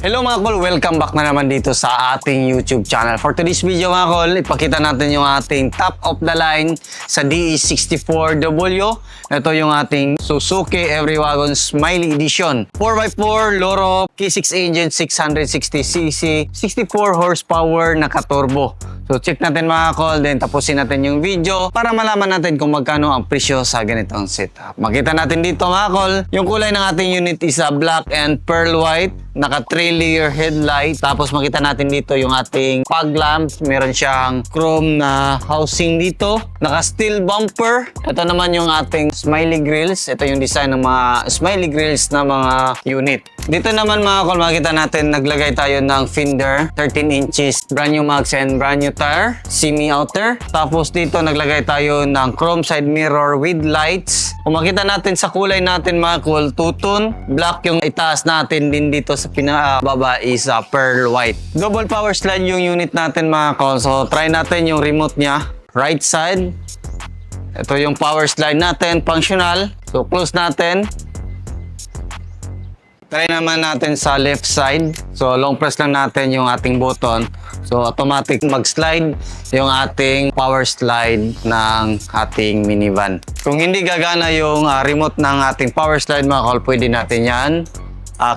Hello mga kol, welcome back na naman dito sa ating YouTube channel. For today's video mga kol, ipakita natin yung ating top of the line sa DE64W. Ito yung ating Suzuki Every Wagon Smiley Edition. 4x4 Loro K6 engine, 660cc, 64 horsepower, naka-turbo. So check natin mga kol, then tapusin natin yung video para malaman natin kung magkano ang presyo sa ganitong setup. Makita natin dito mga kol, yung kulay ng ating unit is black and pearl white, naka 3-layer headlight. Tapos makita natin dito yung ating fog lamps, meron siyang chrome na housing dito, naka steel bumper. Ito naman yung ating smiley grills. Ito yung design ng mga smiley grills na mga unit. Dito naman mga kol, makita natin naglagay tayo ng fender 13 inches, brand new mags and brand new tire, semi outer. Tapos dito naglagay tayo ng chrome side mirror with lights. Kung makita natin sa kulay natin mga kol, two-tone black yung itaas natin, din dito sa pinababa is pearl white. Double power slide yung unit natin mga kol. So try natin yung remote niya. Right side, ito yung power slide natin, functional. So close natin. Try naman natin sa left side. So long press lang natin yung ating button. So automatic mag-slide yung ating power slide ng ating minivan. Kung hindi gagana yung remote ng ating power slide mga kol, pwede natin yan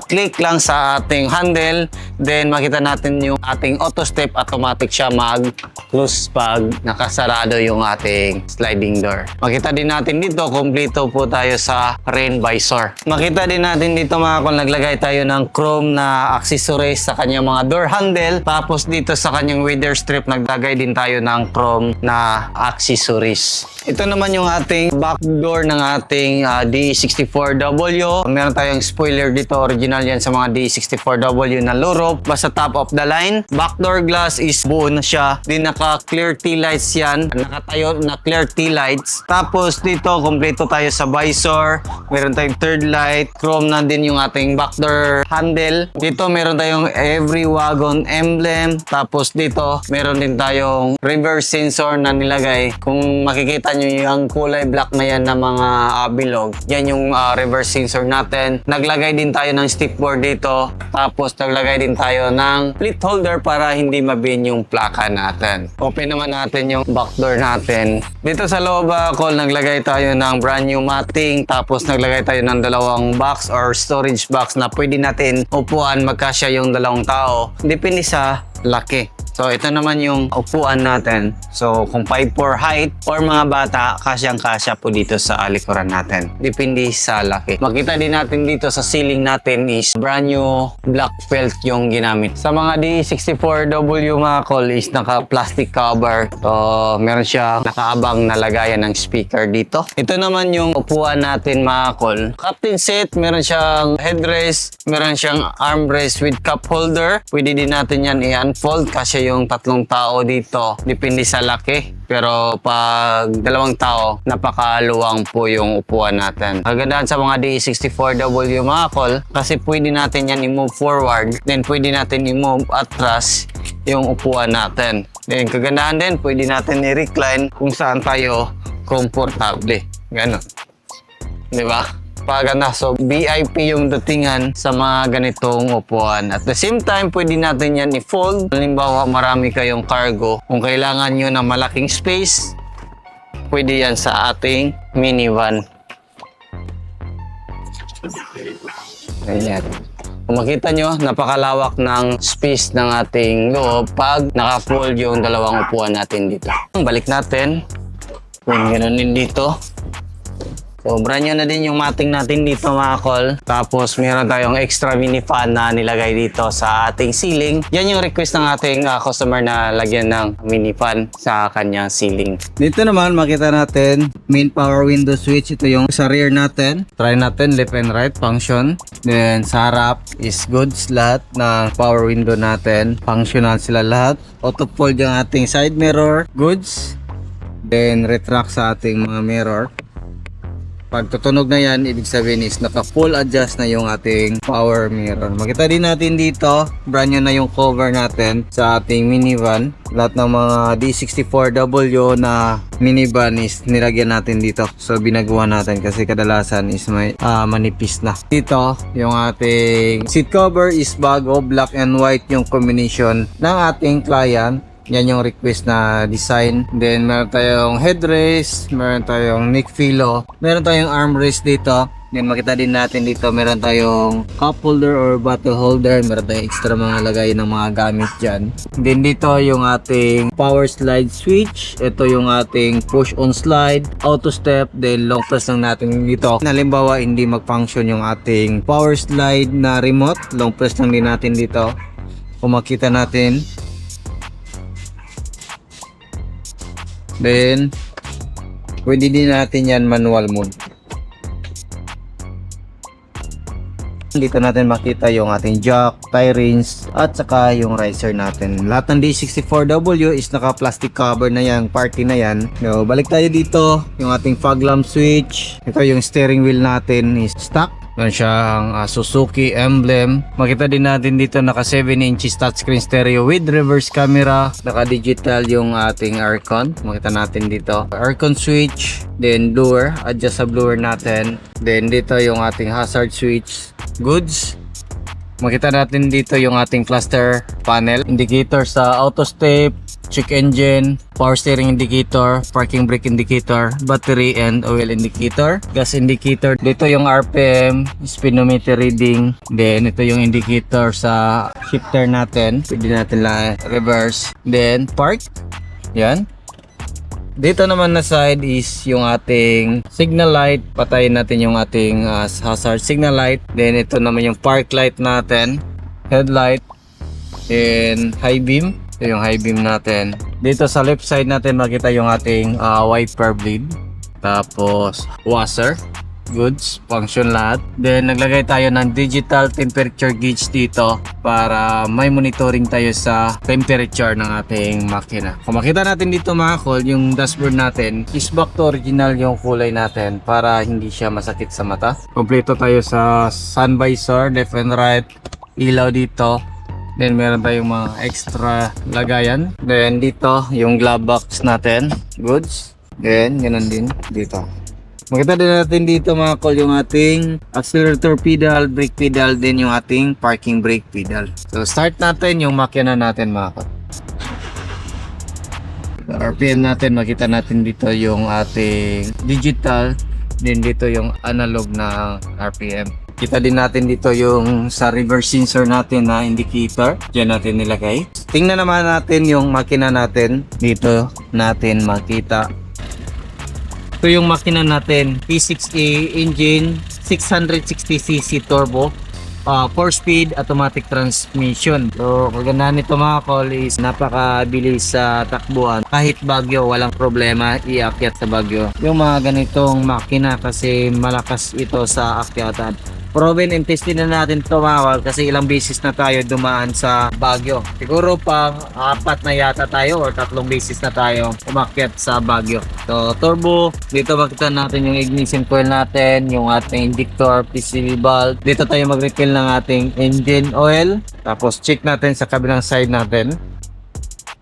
click lang sa ating handle, then makita natin yung ating auto step, automatic siya mag-close pag nakasarado yung ating sliding door. Makita din natin dito, kompleto po tayo sa rain visor. Makita din natin dito mga kung naglagay tayo ng chrome na accessories sa kanyang mga door handle. Tapos dito sa kanyang weather strip, naglagay din tayo ng chrome na accessories. Ito naman yung ating back door ng ating DE64W. Meron tayong spoiler dito, original yan sa mga DE64W na Loro. Basta top of the line. Back door glass is buo na siya. Din naka clear tea lights yan. Nakatayo na clear tea lights. Tapos dito, kompleto tayo sa visor. Meron tayong third light. Chrome na din yung ating back door handle. Dito meron tayong Every Wagon emblem. Tapos dito, meron din tayong reverse sensor na nilagay. Kung makikita nyo yung kulay black na yan na mga bilog, yan yung reverse sensor natin. Naglagay din tayo ng stipboard dito. Tapos naglagay din tayo ng plate holder para hindi mabin yung plaka natin. Open naman natin yung back door natin. Dito sa loob kol, naglagay tayo ng brand new matting. Tapos naglagay tayo ng dalawang box or storage box na pwede natin upuan, magkasya yung dalawang tao. Depende sa laki. So, ito naman yung upuan natin. So, kung 5'4" height or mga bata, kasyang-kasya po dito sa likuran natin. Depende sa laki. Makita din natin dito sa ceiling natin is brand new black felt yung ginamit. Sa mga DE64W mga kol is naka-plastic cover. So, meron siya nakaabang na lagayan ng speaker dito. Ito naman yung upuan natin mga kol. Captain seat, meron siyang headrest, meron siyang armrest with cup holder. Pwede din natin yan i-unfold kasi yung tatlong tao dito, depende sa laki. Pero pag dalawang tao, napakaluwang po yung upuan natin. Kagandahan sa mga DE64W mga kol, kasi pwede natin yan i-move forward, then pwede natin i-move atras yung upuan natin. Then kagandahan din, pwede natin i-recline kung saan tayo komportable. Ganon. Diba? Pagana. So, VIP yung datingan sa mga ganitong upuan. At the same time, pwede natin yan i-fold. Halimbawa, marami kayong cargo. Kung kailangan nyo ng malaking space, pwede yan sa ating minivan. Ayan. Kung makita nyo, napakalawak ng space ng ating loob pag naka-fold yung dalawang upuan natin dito. Balik natin. Kung ganoon din dito. So, brand new na din yung matting natin dito mga kol. Tapos, meron tayong extra mini fan na nilagay dito sa ating ceiling. Yan yung request ng ating customer na lagyan ng mini fan sa kanyang ceiling. Dito naman, makita natin main power window switch. Ito yung sa rear natin. Try natin left and right function. Then, sa harap is good slot na power window natin. Functional sila lahat. Auto fold yung ating side mirror. Goods. Then, retract sa ating mga mirror. Pag tutunog na yan, ibig sabihin is naka full adjust na yung ating power mirror. Makita din natin dito, brand new na yung cover natin sa ating minivan. Lahat ng mga D64W na minivan is nilagyan natin dito. So binagawa natin kasi kadalasan is may manipis na. Dito, yung ating seat cover is bago, black and white yung combination ng ating client. Yan yung request na design. Then meron tayong headrest, meron tayong neck pillow, meron tayong armrest dito. Then makita din natin dito meron tayong cup holder or bottle holder, meron tayong extra mga lagay ng mga gamit dyan. Then dito yung ating power slide switch, ito yung ating push on slide, auto step, then long press lang natin dito. Halimbawa hindi mag-function yung ating power slide na remote, long press lang din natin dito. Kung makita natin, then pwede din natin yan manual mode. Dito natin makita yung ating jack, tie rings, at saka yung riser natin. Lahat ng D64W is naka plastic cover na yan, party na yan. So, balik tayo dito, yung ating fog lamp switch. Ito yung steering wheel natin is stock. Meron siyang Suzuki emblem. Makita din natin dito naka 7 inches touchscreen stereo with reverse camera. Naka digital yung ating aircon. Makita natin dito. Aircon switch. Then blower. Adjust sa blower natin. Then dito yung ating hazard switch. Goods. Makita natin dito yung ating cluster panel. Indicator sa auto step, check engine, power steering indicator, parking brake indicator, battery and oil indicator, gas indicator. Dito yung RPM, speedometer reading. Then ito yung indicator sa shifter natin. Pwede natin lang reverse. Then park. Yan. Dito naman na side is yung ating signal light. Patayin natin yung ating hazard signal light. Then ito naman yung park light natin, headlight, and high beam. Ito yung high beam natin. Dito sa left side natin makita yung ating wiper blade. Tapos washer, goods, function lahat. Then naglagay tayo ng digital temperature gauge dito para may monitoring tayo sa temperature ng ating makina. Kung makita natin dito mga kol, yung dashboard natin is back to original yung kulay natin para hindi siya masakit sa mata. Kompleto tayo sa sun visor, left and right, ilaw dito. Then meron tayong mga extra lagayan. Then dito yung glove box natin, goods. Then ganun din dito. Makita din natin dito mga kol yung ating accelerator pedal, brake pedal, din yung ating parking brake pedal. So start natin yung makina natin mga kol. So, RPM natin, makita natin dito yung ating digital, din dito yung analog na RPM. Kita din natin dito yung sa reverse sensor natin na indicator. Diyan natin nilagay. Tingnan naman natin yung makina natin. Dito natin makita. Ito yung makina natin. P6A engine, 660cc turbo. 4-speed automatic transmission. So, kagandahan nito mga kol is napakabilis sa takbuhan. Kahit bagyo, walang problema iakyat sa bagyo. Yung mga ganitong makina kasi malakas ito sa akyatan. Proven and tested na natin ito mga kol kasi ilang beses na tayo dumaan sa Baguio. Siguro pang 4 na yata tayo or 3 beses na tayo umakyat sa Baguio. So turbo, dito makita natin yung ignition coil natin, yung ating injector, PCV valve. Dito tayo mag-refill ng ating engine oil. Tapos check natin sa kabilang side natin.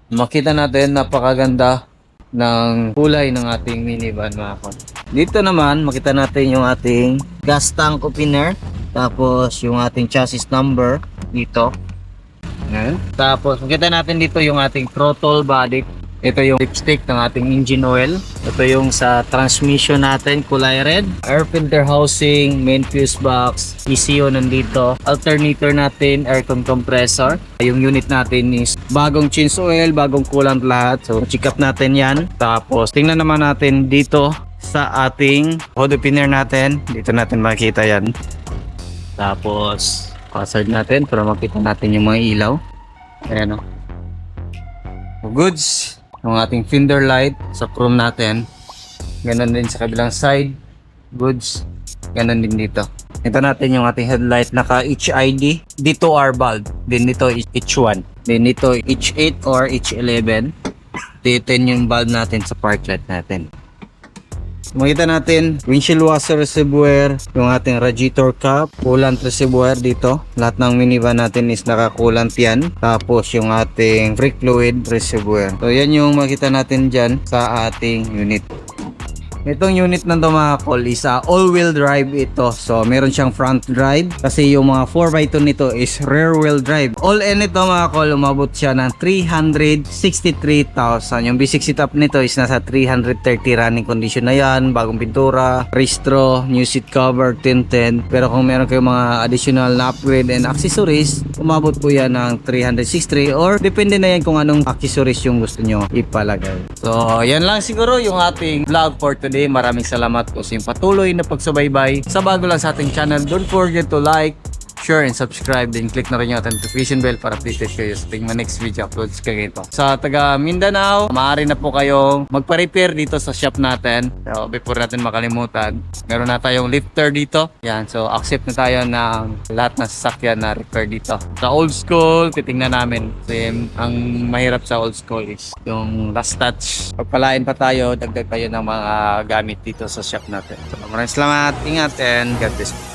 Makita natin napakaganda ng kulay ng ating minivan mga kol. Dito naman makita natin yung ating gas tank opener, tapos yung ating chassis number dito. Ayan. Tapos makita natin dito yung ating throttle body. Ito yung lipstick ng ating engine oil. Ito yung sa transmission natin, kulay red. Air filter housing, main fuse box, ECU nandito. Alternator natin, aircon compressor. Yung unit natin is bagong change oil, bagong coolant lahat. So check up natin yan. Tapos tingnan naman natin dito sa ating hood opener natin. Dito natin makikita yan. Tapos hazard natin para makita natin yung mga ilaw. Ayan o. Goods. Yung ating fender light sa chrome natin. Ganon din sa kabilang side. Goods. Ganon din dito. Ito natin yung ating headlight naka HID. D2R bulb. Then dito H1. Then dito H8 or H11. Dito yung bulb natin sa park light natin. Makita natin, windshield washer reservoir, yung ating radiator cap, coolant reservoir dito. Lahat ng minivan natin is naka-coolant yan. Tapos yung ating brake fluid reservoir. So yan yung makita natin dyan sa ating unit. Itong unit na to mga call is all-wheel drive ito. So meron siyang front drive kasi yung mga 4x2 nito is rear-wheel drive. All-in ito mga call, umabot siya ng 363,000. Yung basic setup nito is nasa 330 running condition na yan. Bagong pintura, restro, new seat cover, tinted. Pero kung meron kayong mga additional na upgrade and accessories, umabot po yan ng 363 or depende na yan kung anong accessories yung gusto nyo ipalagay. So yan lang siguro yung ating vlog for today. Maraming salamat po sa inyong patuloy na pagsubaybay. Sa bago lang sa ating channel, don't forget to like, share, and subscribe. Then click na rin yung notification bell para updated kayo sa ating next video uploads kayo ito. Sa taga Mindanao, maaari na po kayong magpa-repair dito sa shop natin. So before natin makalimutan, meron na tayong lifter dito. Yan, so accept na tayo ng lahat ng sasakyan na repair dito. Sa old school, titingnan namin. Kasi ang mahirap sa old school is yung last touch. Pagpalain pa tayo, dagdag tayo ng mga gamit dito sa shop natin. So maraming salamat, ingat, and God bless.